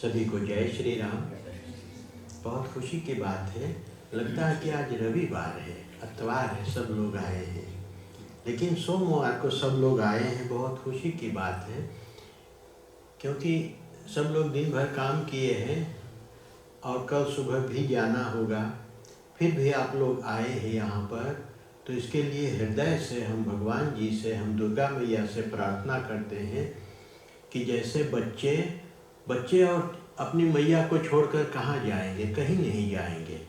सभी को जय श्री राम। बहुत खुशी की बात है, लगता है कि आज रविवार है, इतवार है, सब लोग आए हैं, लेकिन सोमवार को सब लोग आए हैं। बहुत खुशी की बात है क्योंकि सब लोग दिन भर काम किए हैं और कल सुबह भी जाना होगा, फिर भी आप लोग आए हैं यहाँ पर। तो इसके लिए हृदय से हम भगवान जी से, हम दुर्गा मैया से प्रार्थना करते हैं कि जैसे बच्चे और अपनी मैया को छोड़कर कहाँ जाएंगे, कहीं नहीं जाएंगे।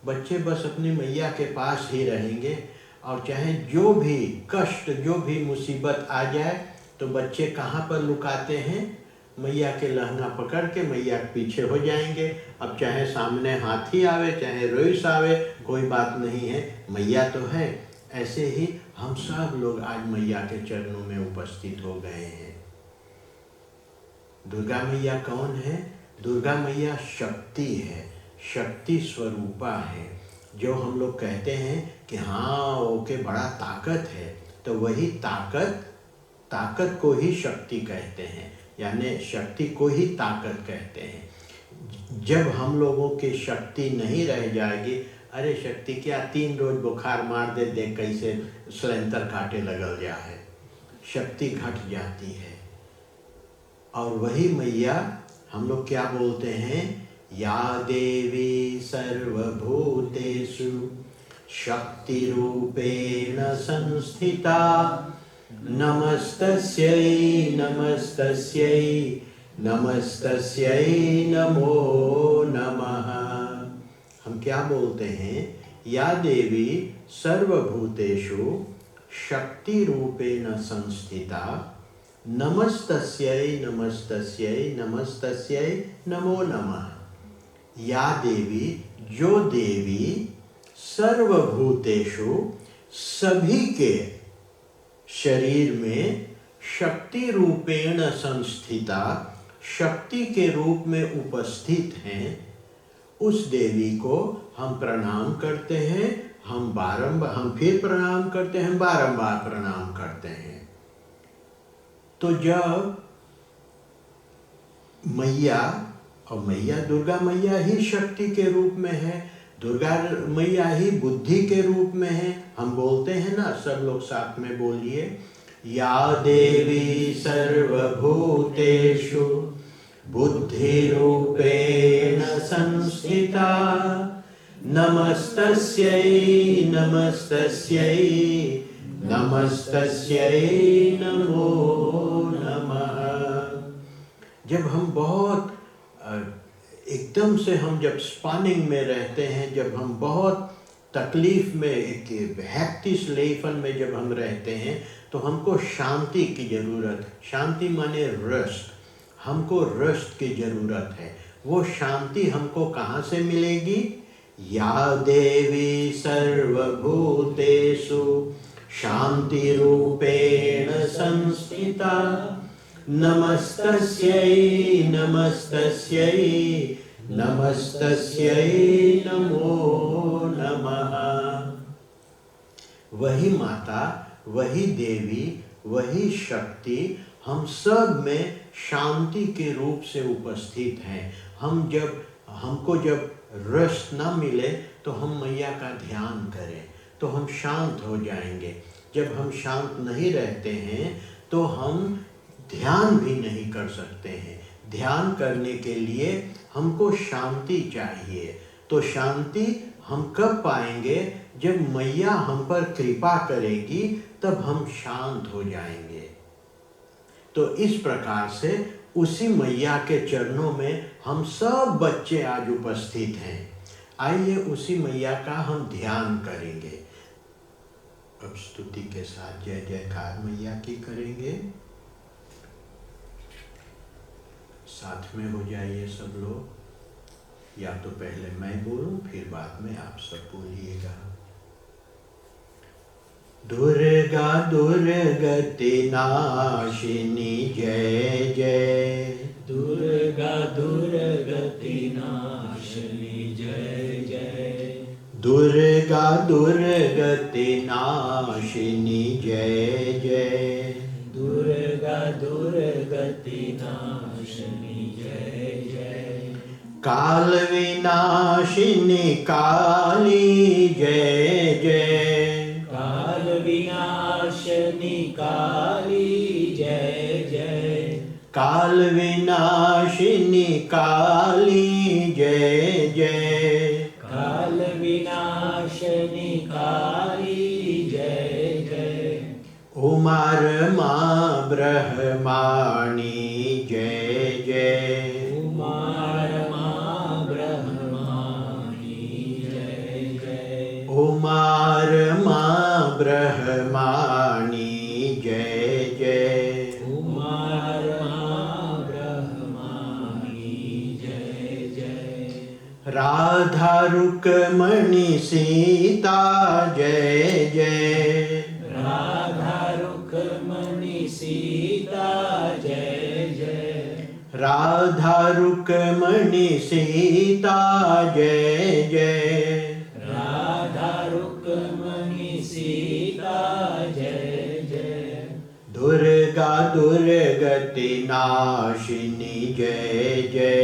बच्चे बस अपनी मैया के पास ही रहेंगे और चाहे जो भी कष्ट, जो भी मुसीबत आ जाए तो बच्चे कहाँ पर लुकाते हैं, मैया के लहंगा पकड़ के मैया के पीछे हो जाएंगे। अब चाहे सामने हाथी आवे, चाहे रोइस आवे, कोई बात नहीं है, मैया तो है। ऐसे ही हम सब लोग आज मैया के चरणों में उपस्थित हो गए हैं। दुर्गा मैया कौन है? दुर्गा मैया शक्ति है, शक्ति स्वरूपा है। जो हम लोग कहते हैं कि हाँ ओके बड़ा ताकत है, तो वही ताकत को ही शक्ति कहते हैं, यानी शक्ति को ही ताकत कहते हैं। जब हम लोगों की शक्ति नहीं रह जाएगी, अरे शक्ति क्या 3 रोज बुखार मार दे, देख कैसे सिलेंडर काटे लगल जा है, शक्ति घट जाती है। और वही मैया हम लोग क्या बोलते हैं, या देवी सर्वभूतेषु शक्ति रूपेण संस्थिता नमस्तस्यै नमस्तस्यै नमस्तस्यै नमो नमः। हम क्या बोलते हैं, या देवी सर्वभूतेषु शक्ति रूपेण संस्थिता नमस्तस्यै नमस्तस्यै नमस्तस्यै नमो नमः। या देवी, जो देवी सर्वभूतेषु सभी के शरीर में शक्ति रूपेण संस्थिता, शक्ति के रूप में उपस्थित हैं, उस देवी को हम प्रणाम करते हैं। हम फिर प्रणाम करते हैं, बारंबार प्रणाम करते हैं। तो जब मैया, और मैया दुर्गा मैया ही शक्ति के रूप में है, दुर्गा मैया ही बुद्धि के रूप में है। हम बोलते हैं ना, सब लोग साथ में बोलिए, या देवी सर्वभूतेषु बुद्धि रूपेण संस्थिता नमस्तस्यै नमस्तस्यै नमस्तस्यै नमो नमः। जब हम बहुत एकदम से हम जब स्पानिंग में रहते हैं, जब हम बहुत तकलीफ में, एक हैप्टिस लेफन में जब हम रहते हैं, तो हमको शांति की ज़रूरत, शांति माने रेस्ट, हमको रेस्ट की ज़रूरत है। वो शांति हमको कहाँ से मिलेगी? या देवी सर्वभूतेषु शांति रूपेण संस्थिता नमस्तस्यै नमस्तस्यै नमस्तस्यै नमो नमः। वही माता, वही देवी, वही शक्ति हम सब में शांति के रूप से उपस्थित हैं। हमको जब रेस्ट ना मिले तो हम मैया का ध्यान करें तो हम शांत हो जाएंगे। जब हम शांत नहीं रहते हैं तो हम ध्यान भी नहीं कर सकते हैं। ध्यान करने के लिए हमको शांति चाहिए। तो शांति हम कब पाएंगे? जब मैया हम पर कृपा करेगी, तब हम शांत हो जाएंगे। तो इस प्रकार से उसी मैया के चरणों में हम सब बच्चे आज उपस्थित हैं। आइए उसी मैया का हम ध्यान करेंगे। अब स्तुति के साथ जय जयकार मैया की करेंगे। साथ में हो जाइए सब लोग, या तो पहले मैं बोलूं फिर बाद में आप सब बोलिएगा। दुर्गा दुर्गति नाशिनी जय जय, दुर्गा दुर्गति नाशिनी जय जय, दुर्गा दुर्गति नाशिनी जय जय, दुर्गा दुर्गति नाशिनी जय जय, काल विनाशिनी काली जय जय। काल विनाशिनी काली जय जय। काल विनाशिनी काली जय जय। काल विनाशिनी काली जय जय। उमा रमा ब्रह्माणी जय जय। उमा रमा ब्रह्माणी जय जय। उमा रमा ब्रह्माणी जय जय। उमा रमा ब्रह्माणी जय जय। राधा रुक्मणी सीता जय जय। राधा रुक्मणी सीता जय जय। राधा रुक्मणी सीता जय जय। राधा रुक्मणी सीता जय जय। दुर्गा दुर्गति नाशिनी जय जय।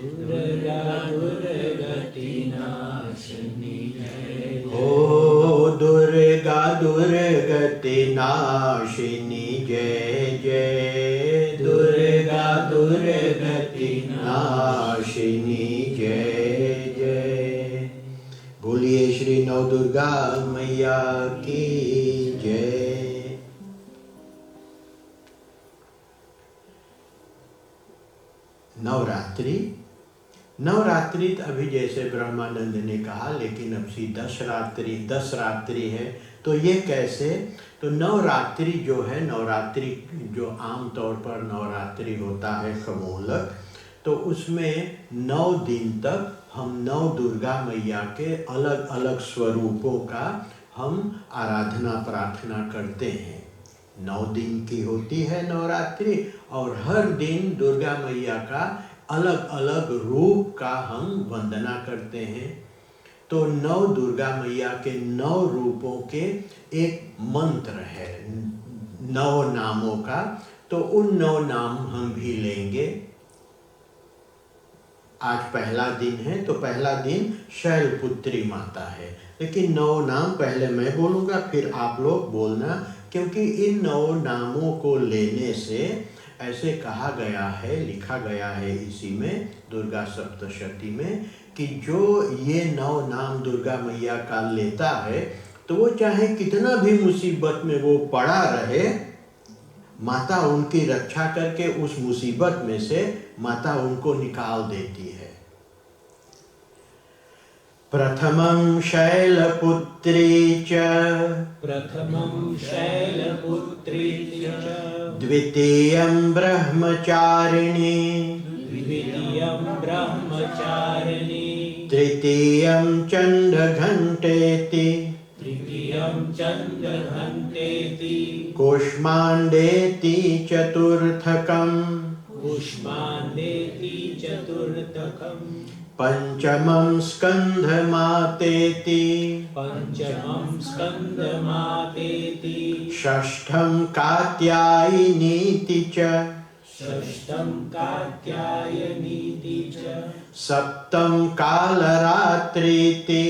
दुर्गा दुर्गति नाशिनी जय जय। ओ दुर्गा दुर्गति नाशिनी जय जय। दुर्गा दुर्गति नाशिनी जय जय। बोलिए श्री नव दुर्गा मैया की जय। नवरात्रि नवरात्रि अभी जैसे ब्रह्मानंद ने कहा, लेकिन अब सी 10 रात्रि है। तो ये कैसे? तो नवरात्रि जो है, नवरात्रि जो आम तौर पर नवरात्रि होता है समूलक, तो उसमें 9 दिन तक हम नव दुर्गा मैया के अलग अलग स्वरूपों का हम आराधना प्रार्थना करते हैं। 9 दिन की होती है नवरात्रि, और हर दिन दुर्गा मैया का अलग अलग रूप का हम वंदना करते हैं। तो 9 दुर्गा मैया के 9 रूपों के एक मंत्र है 9 नामों का, तो उन 9 नाम हम भी लेंगे। आज पहला दिन है, तो पहला दिन शैलपुत्री माता है, लेकिन 9 नाम पहले मैं बोलूँगा, फिर आप लोग बोलना, क्योंकि इन 9 नामों को लेने से ऐसे कहा गया है, लिखा गया है इसी में दुर्गा सप्तशती में, कि जो ये 9 नाम दुर्गा मैया का लेता है, तो वो चाहे कितना भी मुसीबत में वो पड़ा रहे, माता उनकी रक्षा करके उस मुसीबत में से माता उनको निकाल देती है। प्रथमं शैलपुत्री च। प्रथमं शैलपुत्री च। द्वितीयं ब्रह्मचारिणी। द्वितीयं ब्रह्मचारिणी। तृतीयं चण्डघण्टेति। तृतीयं चण्डघण्टेति। कूष्माण्डेति चतुर्थकम्। कूष्माण्डेति चतुर्थकम्। पंचमं स्कन्धमातेति। पंचमं स्कन्दमातेति। षष्ठं कात्यायनीति च। षष्ठं कात्यायनीति च। सप्तम कालरात्रीति।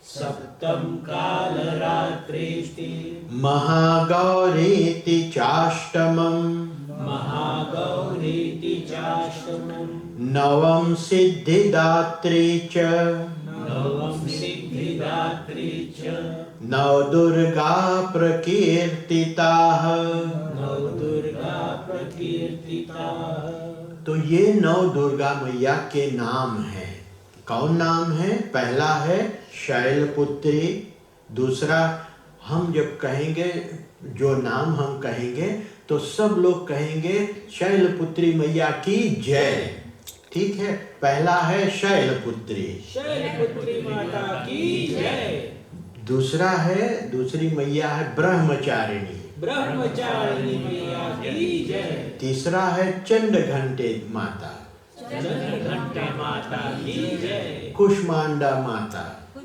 सप्तं कालरात्रीति। महागौरीति चाष्टमम्। महागौरीति चाष्टमम्। नवम सिद्धिदात्री च। नवम सिद्धिदात्री च। नवदुर्गा प्रकीर्तिताः। नवदुर्गा प्रकीर्तिताः। तो ये 9 दुर्गा मैया के नाम हैं। कौन नाम है? पहला है शैलपुत्री। दूसरा, हम जब कहेंगे, जो नाम हम कहेंगे, तो सब लोग कहेंगे शैलपुत्री मैया की जय। ठीक है, पहला है शैलपुत्री। शैलपुत्री माता की जय। दूसरा है, दूसरी मैया है ब्रह्मचारिणी। ब्रह्मचारिणी मैया की जय। तीसरा है चंडघंटे माता। चंडघंटे माता की जय। कुष्मांडा माता।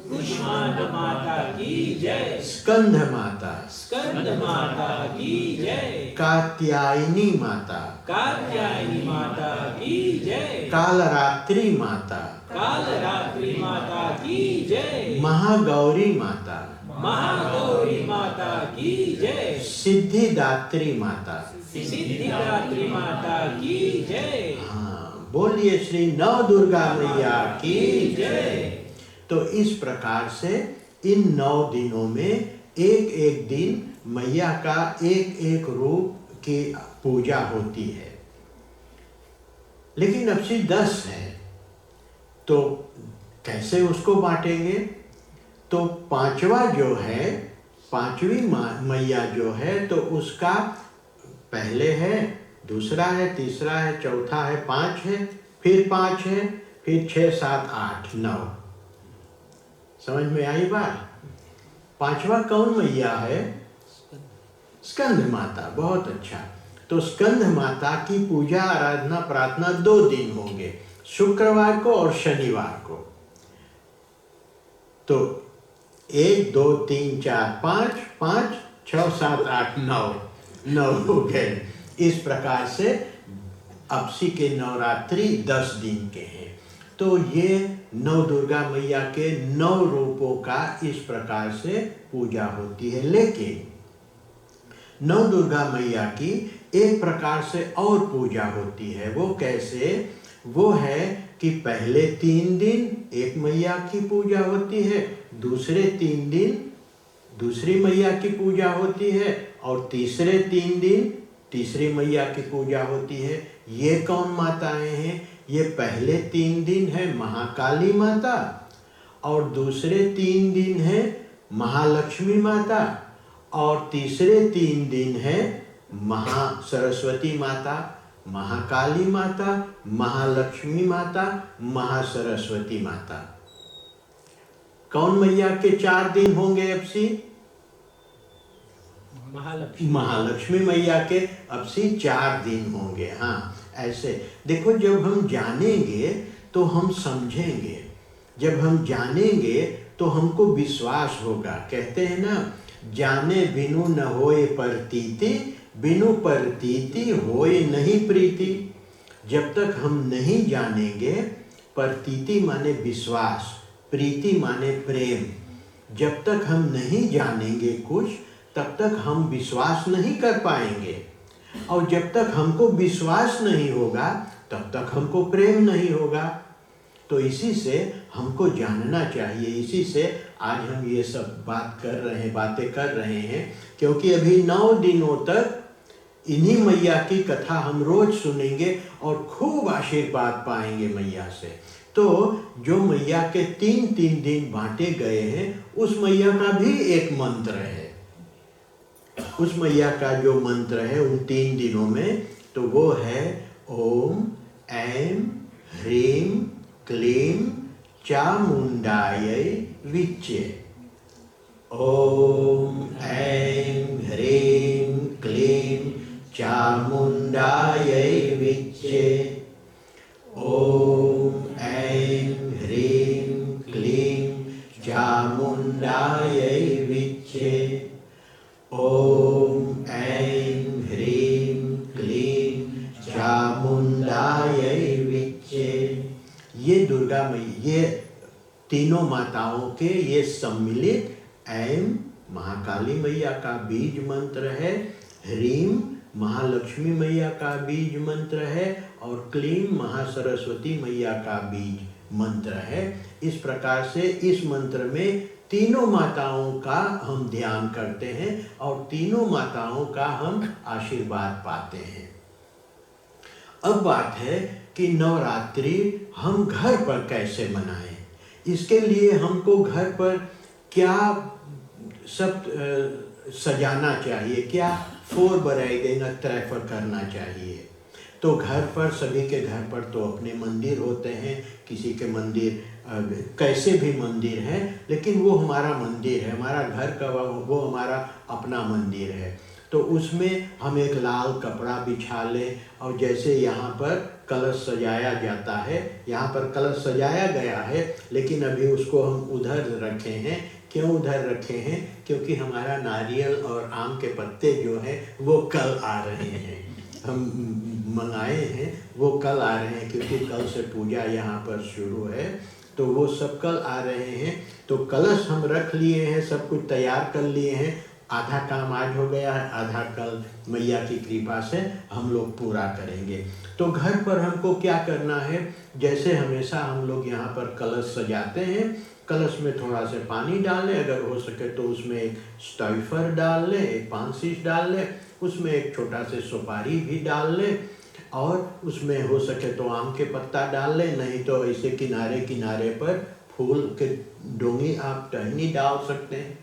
कुष्मांड माता की जय, स्कंद माता, स्कंद माता की जय, कात्यायनी माता, कात्यायनी माता की जय, कालरात्रि माता, कालरात्रि माता की जय, महागौरी माता, महागौरी माता की जय, सिद्धिदात्री माता। सिद्धिदात्री माता की जय। हाँ, बोलिए श्री नव दुर्गा मैया की जय। तो इस प्रकार से इन 9 दिनों में एक एक दिन मैया का एक एक रूप की पूजा होती है। लेकिन अब से 10 है तो कैसे उसको बांटेंगे? तो 5वां जो है, 5वीं मैया जो है, तो उसका पहले है, दूसरा है, तीसरा है, चौथा है, 5 है, फिर 5 है, फिर 6, 7, 8, 9। समझ में आई बात? 5वां कौन मैया है? स्कंद माता। बहुत अच्छा। तो स्कंद माता की पूजा आराधना प्रार्थना 2 दिन होंगे, शुक्रवार को और शनिवार को। तो 1, 2, 3, 4, 5, 5, 6, 7, 8, 9 हो गए। इस प्रकार से अब सी के नवरात्रि 10 दिन के हैं। तो ये 9 दुर्गा मैया के 9 रूपों का इस प्रकार से पूजा होती है। लेकिन 9 दुर्गा मैया की एक प्रकार से और पूजा होती है। वो कैसे? वो है कि पहले 3 दिन एक मैया की पूजा होती है, दूसरे 3 दिन दूसरी मैया की पूजा होती है, और तीसरे 3 दिन तीसरी मैया की पूजा होती है। ये कौन माताएं हैं? ये पहले 3 दिन है महाकाली माता, और दूसरे 3 दिन है महालक्ष्मी माता, और तीसरे 3 दिन है महासरस्वती माता। महाकाली माता, महालक्ष्मी माता, महासरस्वती माता। कौन मैया के 4 दिन होंगे अब सी? महालक्ष्मी मैया के अब से 4 दिन होंगे। हाँ, ऐसे देखो, जब हम जानेंगे तो हम समझेंगे, जब हम जानेंगे तो हमको विश्वास होगा। कहते हैं ना, जाने बिनु न होए प्रतीति, बिनु प्रतीति होए नहीं प्रीति। जब तक हम नहीं जानेंगे, प्रतीति माने विश्वास, प्रीति माने प्रेम। जब तक हम नहीं जानेंगे कुछ, तब तक हम विश्वास नहीं कर पाएंगे, और जब तक हमको विश्वास नहीं होगा तब तक हमको प्रेम नहीं होगा। तो इसी से हमको जानना चाहिए। इसी से आज हम ये सब बातें कर रहे हैं, क्योंकि अभी 9 दिनों तक इन्हीं मैया की कथा हम रोज सुनेंगे और खूब आशीर्वाद पाएंगे मैया से। तो जो मैया के 3-3 दिन बांटे गए हैं, उस मैया का भी एक मंत्र है। उस मैया का जो मंत्र है उन 3 दिनों में, तो वो है ओम ऐं ह्रीं क्लीं चामुंडायै विच्चे। ओम ऐं ह्रीं क्लीं चामुंडायै विच्चे। ओम ऐं ह्रीं क्लीं चामुंडायै विच्चे। ओम ऐं ह्रीं क्लीं चामुंडायै विच्चे। ये दुर्गा मैया, ये तीनों माताओं के ये सम्मिलित ऐं महाकाली मैया का बीज मंत्र है, ह्रीं महालक्ष्मी मैया का बीज मंत्र है, और क्लीं महासरस्वती मैया का बीज मंत्र है। इस प्रकार से इस मंत्र में तीनों माताओं का हम ध्यान करते हैं और तीनों माताओं का हम आशीर्वाद पाते हैं। अब बात है कि नवरात्रि हम घर पर कैसे मनाएं। इसके लिए हमको घर पर क्या सब सजाना चाहिए, क्या फोरबराइडिंग ट्रैफर करना चाहिए। तो घर पर, सभी के घर पर तो अपने मंदिर होते हैं, किसी के मंदिर कैसे भी मंदिर है, लेकिन वो हमारा मंदिर है, हमारा घर का वो हमारा अपना मंदिर है। तो उसमें हम एक लाल कपड़ा बिछा लें, और जैसे यहाँ पर कलश सजाया जाता है, यहाँ पर कलश सजाया गया है, लेकिन अभी उसको हम उधर रखे हैं। क्यों उधर रखे हैं? क्योंकि हमारा नारियल और आम के पत्ते जो हैं वो कल आ रहे हैं, हम मंगाए हैं, वो कल आ रहे हैं, क्योंकि कल से पूजा यहाँ पर शुरू है, तो वो सब कल आ रहे हैं। तो कलश हम रख लिए हैं, सब कुछ तैयार कर लिए हैं। आधा काम आज हो गया है, आधा कल मैया की कृपा से हम लोग पूरा करेंगे। तो घर पर हमको क्या करना है? जैसे हमेशा हम लोग यहाँ पर कलश सजाते हैं, कलश में थोड़ा से पानी डाल लें, अगर हो सके तो उसमें एक स्टाइफर डाल लें, एक पान शीश डाल लें, उसमें एक छोटा से सुपारी भी डाल लें, और उसमें हो सके तो आम के पत्ता डाल लें, नहीं तो ऐसे किनारे किनारे पर फूल के डोंगी आप टहनी डाल सकते हैं।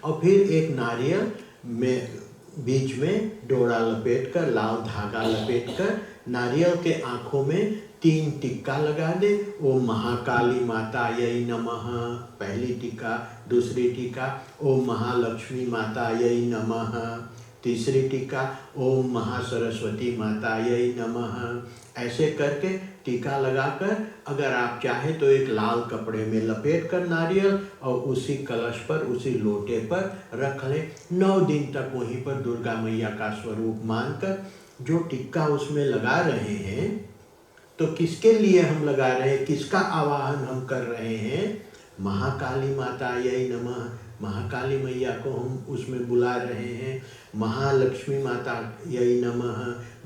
और फिर एक नारियल में बीच में डोरा लपेट कर, लाल धागा लपेट कर, नारियल के आँखों में 3 टिक्का लगा दे। ओम महाकाली माता यही नमः पहली टिक्का, दूसरी टिक्का ओम महालक्ष्मी माता यही नमः, तीसरी टीका ओम महासरस्वती मातायै नमः। ऐसे करके टीका लगाकर अगर आप चाहें तो एक लाल कपड़े में लपेट कर नारियल और उसी कलश पर, उसी लोटे पर रख लें। 9 दिन तक वहीं पर दुर्गा मैया का स्वरूप मानकर जो टिक्का उसमें लगा रहे हैं, तो किसके लिए हम लगा रहे हैं, किसका आवाहन हम कर रहे हैं? महाकाली मातायै नमः, महाकाली मैया को हम उसमें बुला रहे हैं। महालक्ष्मी माता यही नमः,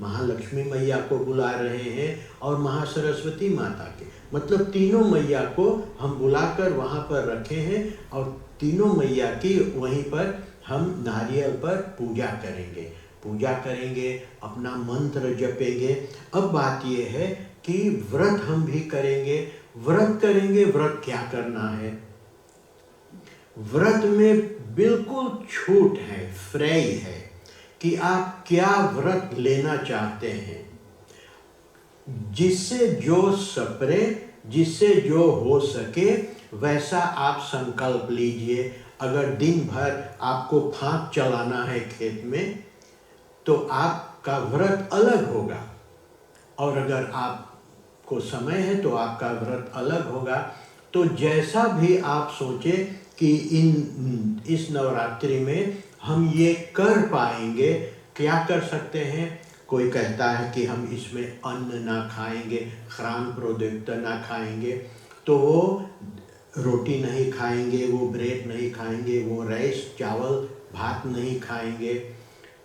महालक्ष्मी मैया को बुला रहे हैं। और महासरस्वती माता के, मतलब तीनों मैया को हम बुलाकर वहाँ पर रखे हैं, और तीनों मैया की वहीं पर हम नारियल पर पूजा करेंगे, अपना मंत्र जपेंगे। अब बात यह है कि व्रत हम भी करेंगे। व्रत क्या करना है? व्रत में बिल्कुल छूट है, फ्री है कि आप क्या व्रत लेना चाहते हैं। जिससे जो सपरे, जिससे जो हो सके वैसा आप संकल्प लीजिए। अगर दिन भर आपको फाँक चलाना है खेत में तो आपका व्रत अलग होगा, और अगर आपको समय है तो आपका व्रत अलग होगा। तो जैसा भी आप सोचे कि इस नवरात्रि में हम ये कर पाएंगे, क्या कर सकते हैं? कोई कहता है कि हम इसमें अन्न ना खाएंगे, ख़्राम प्रोदुक्त ना खाएंगे, तो वो रोटी नहीं खाएंगे, वो ब्रेड नहीं खाएंगे, वो राइस चावल भात नहीं खाएंगे।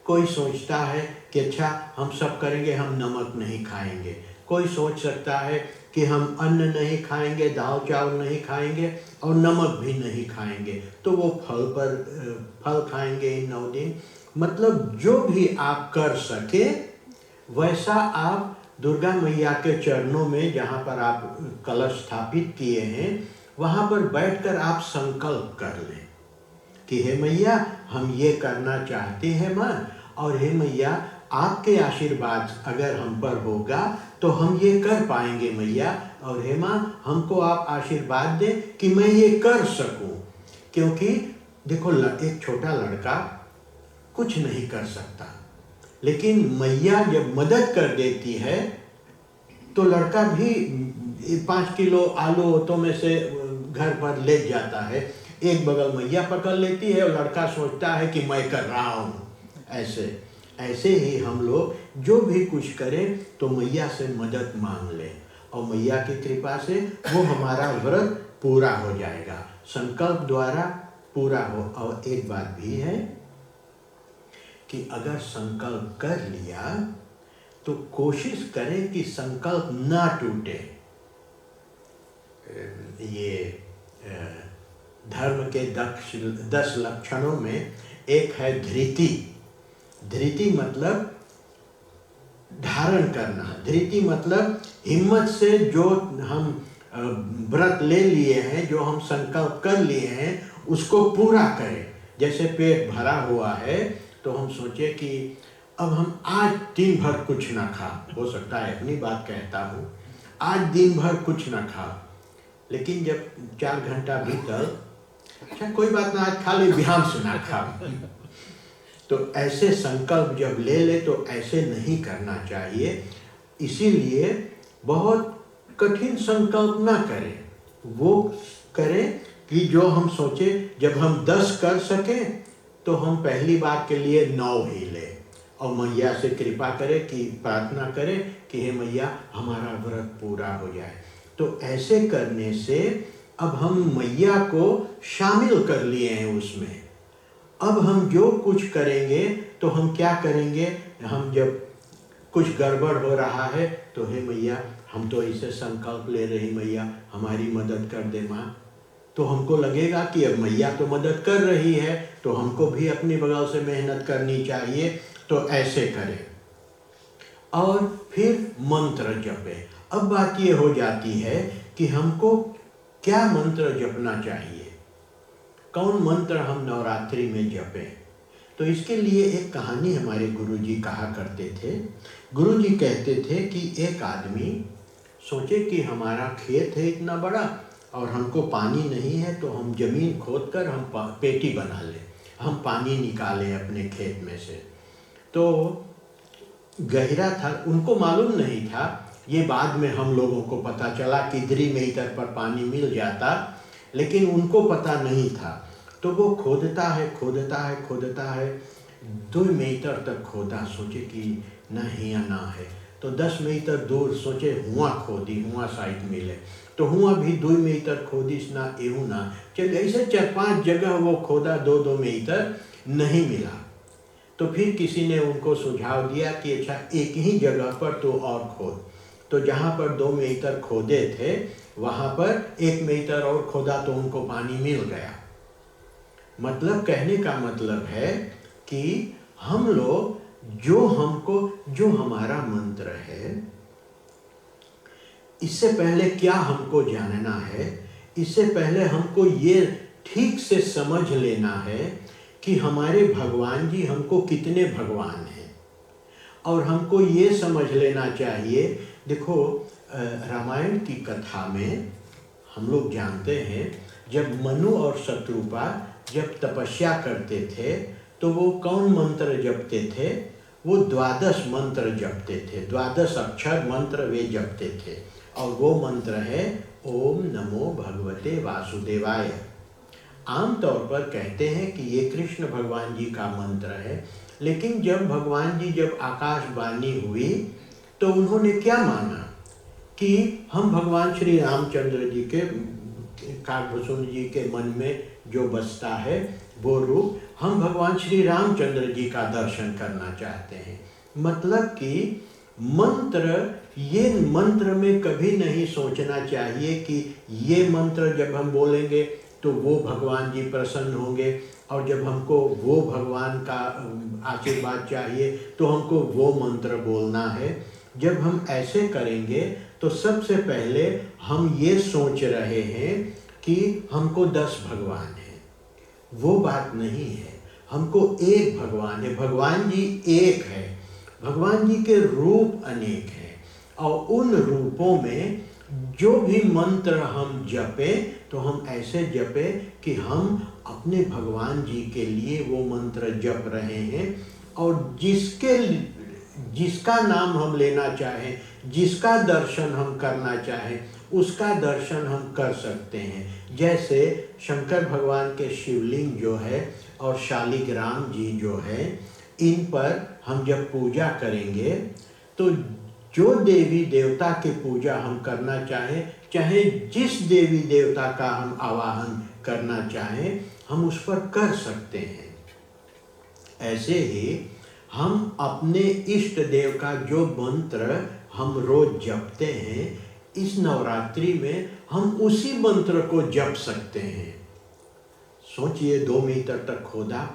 कोई सोचता है कि अच्छा हम सब करेंगे, हम नमक नहीं खाएंगे। कोई सोच सकता है कि हम अन्न नहीं खाएंगे, दाल चावल नहीं खाएंगे और नमक भी नहीं खाएंगे, तो वो फल खाएंगे इन 9 दिन। मतलब जो भी आप कर सके वैसा आप दुर्गा मैया के चरणों में, जहाँ पर आप कलश स्थापित किए हैं, वहाँ पर बैठकर आप संकल्प कर लें कि हे मैया हम ये करना चाहते हैं माँ, और हे मैया आपके आशीर्वाद अगर हम पर होगा तो हम ये कर पाएंगे मैया, और हे माँ हमको आप आशीर्वाद दें कि मैं ये कर सकूं। क्योंकि देखो एक छोटा लड़का कुछ नहीं कर सकता, लेकिन मैया जब मदद कर देती है तो लड़का भी 5 किलो आलू ऑटो में से घर पर ले जाता है। एक बगल मैया पकड़ लेती है और लड़का सोचता है कि मैं कर रहा हूँ। ऐसे ही हम लोग जो भी कुछ करें तो मैया से मदद मांग लें, और मैया की कृपा से वो हमारा व्रत पूरा हो जाएगा, संकल्प द्वारा पूरा हो। और एक बात भी है कि अगर संकल्प कर लिया तो कोशिश करें कि संकल्प ना टूटे। ये धर्म के 10 लक्षणों में एक है धृति। धृति मतलब धारण करना, धृति मतलब हिम्मत से जो हम व्रत ले लिए हैं, जो हम संकल्प कर लिए हैं, उसको पूरा करें। जैसे पेट भरा हुआ है तो हम सोचे कि अब हम आज दिन भर कुछ ना खा, हो सकता है अपनी बात कहता हूँ, आज दिन भर कुछ ना खा, लेकिन जब 4 घंटा भीतर अच्छा कोई बात ना आज खा ले, बिहान से ना खा, तो ऐसे संकल्प जब ले ले तो ऐसे नहीं करना चाहिए। इसीलिए बहुत कठिन संकल्प ना करें, वो करें कि जो हम सोचे। जब हम 10 कर सकें तो हम पहली बार के लिए 9 ही लें और मैया से कृपा करें कि प्रार्थना करें कि हे मैया हमारा व्रत पूरा हो जाए। तो ऐसे करने से अब हम मैया को शामिल कर लिए हैं उसमें। अब हम जो कुछ करेंगे तो हम क्या करेंगे, हम जब कुछ गड़बड़ हो रहा है तो हे मैया हम तो ऐसे संकल्प ले रहे मैया हमारी मदद कर दे माँ। तो हमको लगेगा कि अब मैया तो मदद कर रही है तो हमको भी अपनी बगल से मेहनत करनी चाहिए, तो ऐसे करें। और फिर मंत्र जपें। अब बात ये हो जाती है कि हमको क्या मंत्र जपना चाहिए, कौन मंत्र हम नवरात्रि में जपें। तो इसके लिए एक कहानी हमारे गुरुजी कहा करते थे। गुरुजी कहते थे कि एक आदमी सोचे कि हमारा खेत है इतना बड़ा और हमको पानी नहीं है, तो हम जमीन खोदकर हम पेटी बना लें, हम पानी निकालें अपने खेत में से। तो गहरा था, उनको मालूम नहीं था, ये बाद में हम लोगों को पता चला कि 3 मीटर पर पानी मिल जाता, लेकिन उनको पता नहीं था। तो वो खोदता है 2 मीटर तक खोदा, सोचे कि ना हिया ना है, तो 10 मीटर दूर सोचे हुआ खोदी, हुआ साइड मिले, तो हुआ भी 2 मीटर खोदिस ना एहू ना, चलिए ऐसे 4-5 जगह वो खोदा, 2-2 मीटर नहीं मिला। तो फिर किसी ने उनको सुझाव दिया कि अच्छा एक ही जगह पर तो और खोद। तो जहाँ पर 2 मीटर खोदे थे वहाँ पर 1 मीटर और खोदा तो उनको पानी मिल गया। मतलब कहने का मतलब है कि हम लोग जो हमारा मंत्र है, इससे पहले क्या हमको जानना है, इससे पहले हमको ये ठीक से समझ लेना है कि हमारे भगवान जी हमको कितने भगवान हैं। और हमको ये समझ लेना चाहिए, देखो रामायण की कथा में हम लोग जानते हैं जब मनु और शत्रुपा जब तपस्या करते थे तो वो कौन मंत्र जपते थे, वो 12 मंत्र जपते थे, 12 अक्षर मंत्र वे जपते थे। और वो मंत्र है ओम नमो भगवते वासुदेवाय। आम तौर पर कहते हैं कि ये कृष्ण भगवान जी का मंत्र है, लेकिन जब भगवान जी जब आकाशवाणी हुई तो उन्होंने क्या माना कि हम भगवान श्री रामचंद्र जी के काकभूषण जी के मन में जो बसता है वो रूप, हम भगवान श्री रामचंद्र जी का दर्शन करना चाहते हैं। मतलब कि ये मंत्र में कभी नहीं सोचना चाहिए कि ये मंत्र जब हम बोलेंगे तो वो भगवान जी प्रसन्न होंगे, और जब हमको वो भगवान का आशीर्वाद चाहिए तो हमको वो मंत्र बोलना है। जब हम ऐसे करेंगे तो सबसे पहले हम ये सोच रहे हैं कि हमको 10 भगवान हैं, वो बात नहीं है। हमको एक भगवान है, भगवान जी एक है, भगवान जी के रूप अनेक हैं, और उन रूपों में जो भी मंत्र हम जपें तो हम ऐसे जपें कि हम अपने भगवान जी के लिए वो मंत्र जप रहे हैं, और जिसका नाम हम लेना चाहें, जिसका दर्शन हम करना चाहें, उसका दर्शन हम कर सकते हैं। जैसे शंकर भगवान के शिवलिंग जो है और शालिग्राम जी जो है, इन पर हम जब पूजा करेंगे तो जो देवी देवता के पूजा हम करना चाहें, चाहे जिस देवी देवता का हम आवाहन करना चाहें, हम उस पर कर सकते हैं। ऐसे ही हम अपने इष्ट देव का जो मंत्र हम रोज जपते हैं, इस नवरात्रि में हम उसी मंत्र को जप सकते हैं। सोचिए 2 मीटर तक खोदा,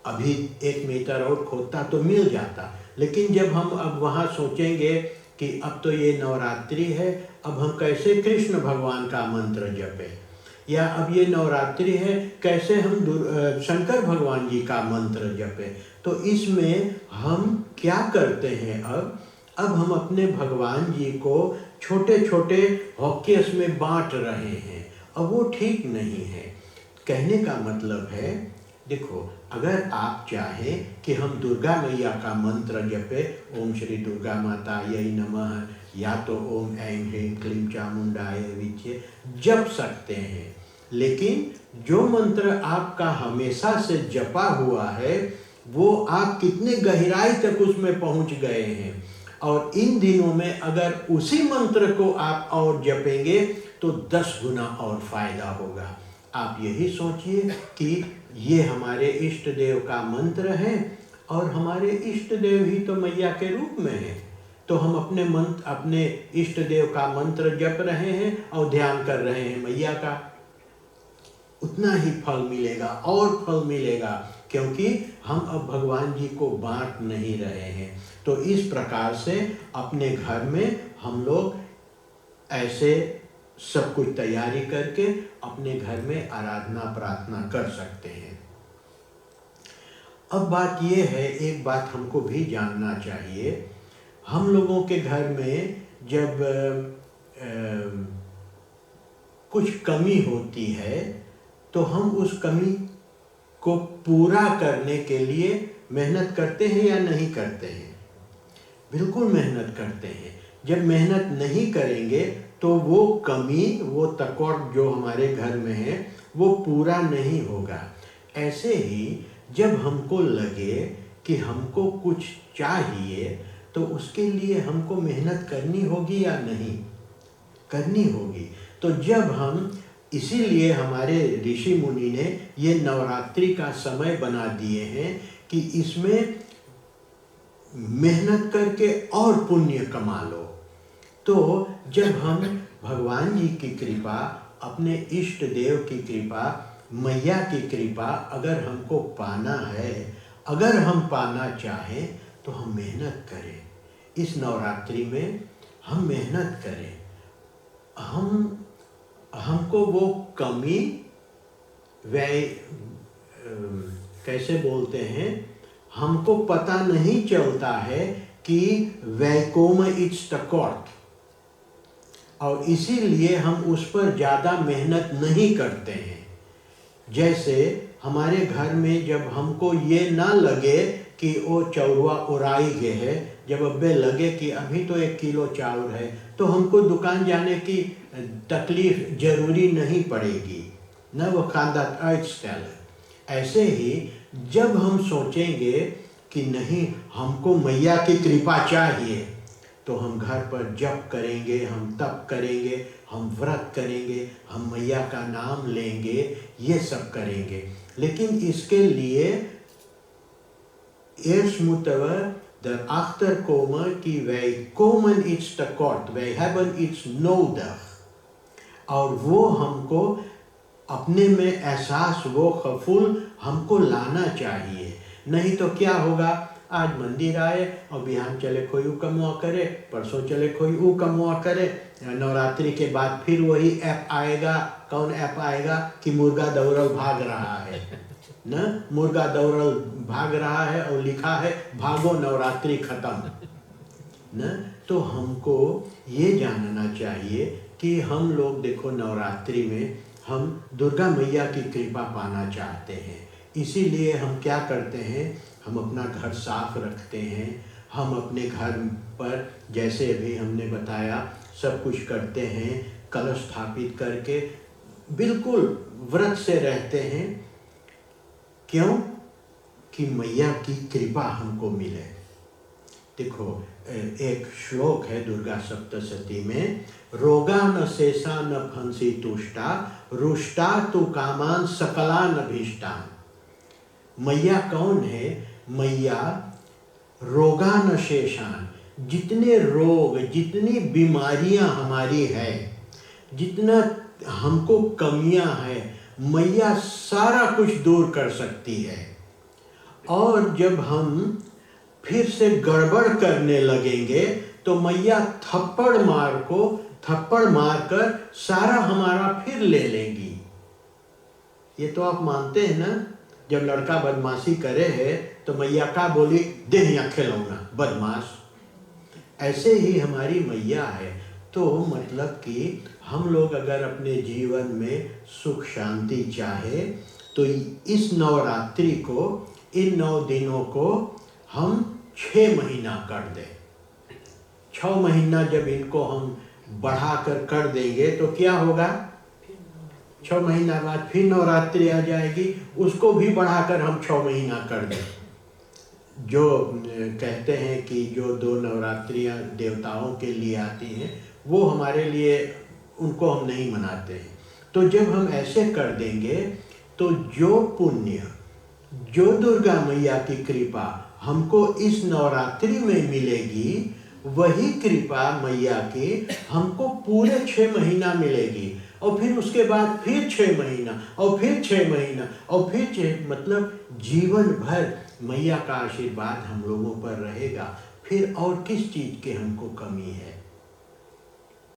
अभी 1 मीटर और खोदता तो मिल जाता, लेकिन जब हम अब वहाँ सोचेंगे कि अब तो ये नवरात्रि है, अब हम कैसे कृष्ण भगवान का मंत्र जपें, या अब ये नवरात्रि है कैसे हम शंकर भगवान जी का मंत्र जपें। तो इसमें हम क्या करते हैं, अब हम अपने भगवान जी को छोटे छोटे हॉकेस में बांट रहे हैं, अब वो ठीक नहीं है। कहने का मतलब है देखो, अगर आप चाहें कि हम दुर्गा मैया का मंत्र जपे, ओम श्री दुर्गा मातायै नमः, या तो ओम ऐं ह्रीं क्लीं चामुंडाय विचे, जप सकते हैं। लेकिन जो मंत्र आपका हमेशा से जपा हुआ है, वो आप कितने गहराई तक उसमें पहुंच गए हैं, और इन दिनों में अगर उसी मंत्र को आप और जपेंगे तो 10 गुना और फायदा होगा। आप यही सोचिए कि ये हमारे इष्ट देव का मंत्र है, और हमारे इष्ट देव ही तो मैया के रूप में है। तो हम अपने इष्ट देव का मंत्र जप रहे हैं और ध्यान कर रहे हैं मैया का, उतना ही फल मिलेगा और फल मिलेगा, क्योंकि हम अब भगवान जी को बांट नहीं रहे हैं। तो इस प्रकार से अपने घर में हम लोग ऐसे सब कुछ तैयारी करके अपने घर में आराधना प्रार्थना कर सकते हैं। अब बात ये है, एक बात हमको भी जानना चाहिए, हम लोगों के घर में जब कुछ कमी होती है तो हम उस कमी को पूरा करने के लिए मेहनत करते हैं या नहीं करते हैं? बिल्कुल मेहनत करते हैं। जब मेहनत नहीं करेंगे तो वो कमी, वो तकौट जो हमारे घर में है वो पूरा नहीं होगा। ऐसे ही जब हमको लगे कि हमको कुछ चाहिए तो उसके लिए हमको मेहनत करनी होगी या नहीं? करनी होगी। तो जब हम, इसीलिए हमारे ऋषि मुनि ने ये नवरात्रि का समय बना दिए हैं कि इसमें मेहनत करके और पुण्य कमा लो। तो जब हम भगवान जी की कृपा, अपने इष्ट देव की कृपा, मैया की कृपा अगर हमको पाना है, अगर हम पाना चाहें तो हम मेहनत करें। इस नवरात्रि में हम मेहनत करें। हमको वो कमी, कैसे बोलते हैं, हमको पता नहीं चलता है कि वैकोम इट्स तकौट, और इसीलिए हम उस पर ज़्यादा मेहनत नहीं करते हैं। जैसे हमारे घर में जब हमको ये ना लगे कि वो चौरवा उड़ाई गए है, जब अब्बे लगे कि अभी तो 1 किलो चावल है, तो हमको दुकान जाने की तकलीफ जरूरी नहीं पड़ेगी न, वो खादा स्टाइल। ऐसे ही जब हम सोचेंगे कि नहीं हमको मैया की कृपा चाहिए, तो हम घर पर जप करेंगे, हम तप करेंगे, हम व्रत करेंगे, हम मैया का नाम लेंगे, ये सब करेंगे। लेकिन इसके लिए eerst moeten we erachter komen कि wij komen iets tekort, wij hebben iets nodig, और वो हमको अपने में एहसास, वो खफूल हमको लाना चाहिए। नहीं तो क्या होगा, आज मंदिर आए और बिहान चले कोई ऊ कमुआ करे, परसों चले कोई ऊ कमुआ करे, नवरात्रि के बाद फिर वही ऐप आएगा। कौन ऐप आएगा कि मुर्गा दौड़ल भाग रहा है न, मुर्गा दौड़ल भाग रहा है और लिखा है भागो नवरात्रि खत्म न। तो हमको ये जानना चाहिए कि हम लोग देखो नवरात्रि में हम दुर्गा मैया की कृपा पाना चाहते हैं। इसीलिए हम क्या करते हैं, हम अपना घर साफ रखते हैं, हम अपने घर पर जैसे अभी हमने बताया सब कुछ करते हैं, कलश स्थापित करके बिल्कुल व्रत से रहते हैं। क्यों? कि मैया की कृपा हमको मिले। देखो एक श्लोक है दुर्गा सप्तशती में, रोगा न शेषा न फंसी तुष्टा, रुष्टा तु कामान सकलान अभीष्टान। मैया कौन है? मैया रोगा न शेषान, जितने रोग, जितनी बीमारियां हमारी है, जितना हमको कमियां हैं, मैया सारा कुछ दूर कर सकती है। और जब हम फिर से गड़बड़ करने लगेंगे तो मैया थप्पड़ मारकर सारा हमारा फिर ले लेंगी। ये तो आप मानते हैं ना, जब लड़का बदमाशी करे है तो मैया का बोली, देह या खिलौना बदमाश। ऐसे ही हमारी मैया है। तो मतलब कि हम लोग अगर अपने जीवन में सुख शांति चाहे तो इस नवरात्रि को, इन 9 दिनों को हम 6 महीना कर दें। 6 महीना जब इनको हम बढ़ाकर कर देंगे तो क्या होगा? 6 महीना बाद फिर नवरात्रि आ जाएगी, उसको भी बढ़ाकर हम 6 महीना कर दें। जो कहते हैं कि जो 2 नवरात्रियाँ देवताओं के लिए आती हैं, वो हमारे लिए, उनको हम नहीं मनाते हैं। तो जब हम ऐसे कर देंगे तो जो पुण्य, जो दुर्गा मैया की कृपा हमको इस नवरात्रि में मिलेगी, वही कृपा मैया की हमको पूरे 6 महीना मिलेगी। और फिर उसके बाद फिर 6 महीना, और फिर 6 महीना, और फिर 6, मतलब जीवन भर मैया का आशीर्वाद हम लोगों पर रहेगा। फिर और किस चीज़ की हमको कमी है?